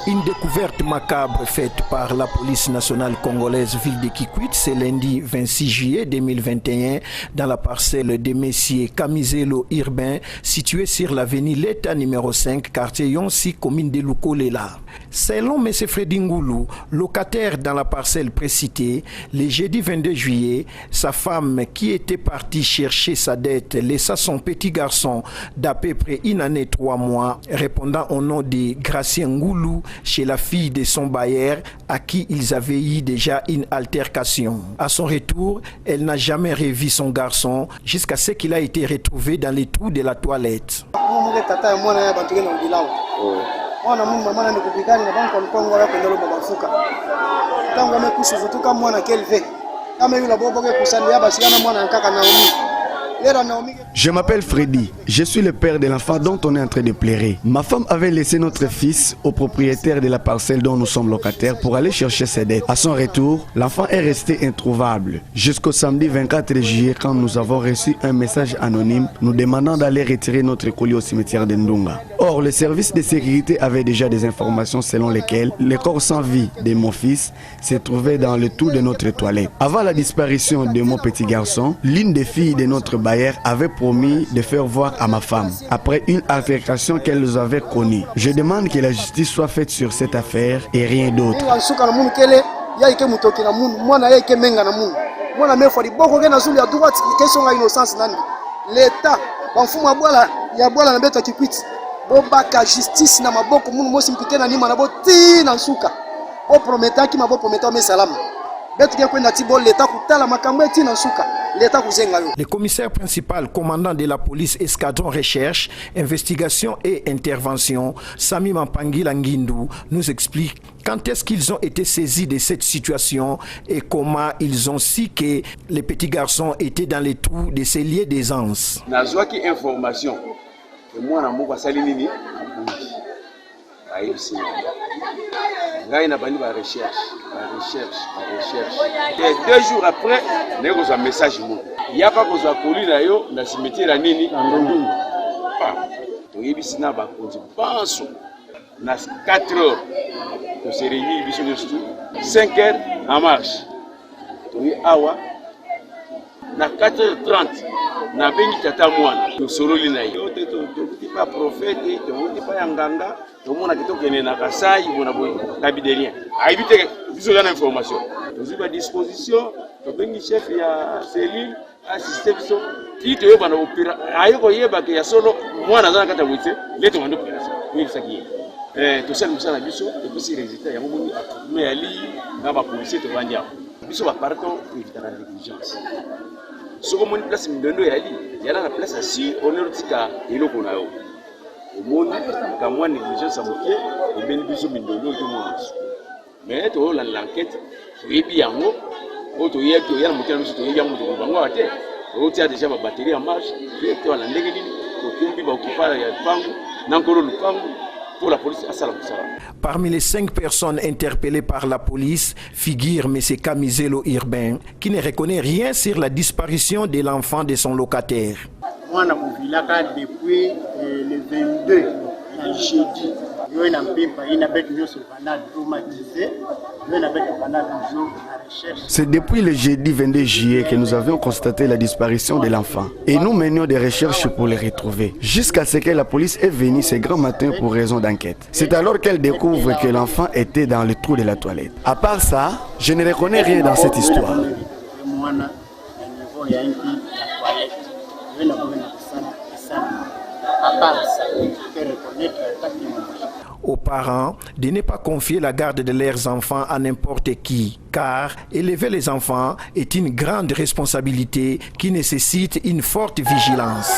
Une découverte macabre faite par la police nationale congolaise ville de Kikwit ce lundi 26 juillet 2021 dans la parcelle de Messier Kamizelo urbain située sur l'avenue Leta numéro 5, quartier Yonsi, commune de Lukolela. Selon M. Freddy Ngoulou, locataire dans la parcelle précitée, le jeudi 22 juillet, sa femme qui était partie chercher sa dette laissa son petit garçon d'à peu près une année 3 mois, répondant au nom de Gracien Ngoulou, chez la fille de son bailleur à qui ils avaient eu déjà une altercation. À son retour, elle n'a jamais revu son garçon jusqu'à ce qu'il a été retrouvé dans les trous de la toilette. Je m'appelle Freddy, je suis le père de l'enfant dont on est en train de pleurer. Ma femme avait laissé notre fils au propriétaire de la parcelle dont nous sommes locataires pour aller chercher ses dettes. À son retour, l'enfant est resté introuvable jusqu'au samedi 24 juillet quand nous avons reçu un message anonyme nous demandant d'aller retirer notre colis au cimetière de Ndunga. Or, le service de sécurité avait déjà des informations selon lesquelles le corps sans vie de mon fils se trouvait dans le trou de notre toilette. Avant la disparition de mon petit garçon, l'une des filles de notre bailleur avait promis de faire voir à ma femme après une altercation qu'elle nous avait connue. Je demande que la justice soit faite sur cette affaire et rien d'autre. Le commissaire principal commandant de la police escadron recherche, investigation et intervention, Sami Mampangi Languindou, nous explique quand est-ce qu'ils ont été saisis de cette situation et comment ils ont su que les petits garçons étaient dans les trous de ces lieux d'aisance. Nazwaki information que moi na moko sali nini recherche. Et 2 jours après, nous avons un message. Il n'y a pas besoin de colis dans le cimetière à Nini. Il y a 4 heures. On s'est réunis, 5 heures en marche. Il y a 4h30. Na bengi tata mwana tosololi na yo te pas prophète te pas yanganga to mona kitoko ene na kasai bona boy tabidelien aibite biso na information tozi ba disposition to bengi chef ya cellule assisté biso ki to yeba na opéra ayoko yeba ke ya solo mwana za kata wite leto mando opération oui ça qui to sel musana biso et puis résultat ya moni mais ali na ba policier to bandia biso ba parto éviter la négligence. Si on a une place, il y a la place assis, on est tika et l'eau qu'on a. Au monde, quand moi négligence à mon pied, et bien bisous mindono et tout le monde. Mais tu as l'enquête, tu es bien en haut, tu es bien en haut, tu es bien en haut, tu as déjà ma batterie en marche, tu es en l'endégué, tu es bien occupé à la pango, n'encore le pango. Pour la police à Salam. Parmi les 5 personnes interpellées par la police figure M. Kamizelo urbain qui ne reconnaît rien sur la disparition de l'enfant de son locataire. Moi, je suis depuis le 22 jeudi. C'est depuis le jeudi 22 juillet que nous avions constaté la disparition de l'enfant et nous menions des recherches pour le retrouver jusqu'à ce que la police est venue ce grand matin pour raison d'enquête. C'est alors qu'elle découvre que l'enfant était dans le trou de la toilette. À part ça, je ne reconnais rien dans cette histoire. Aux parents de ne pas confier la garde de leurs enfants à n'importe qui, car élever les enfants est une grande responsabilité qui nécessite une forte vigilance.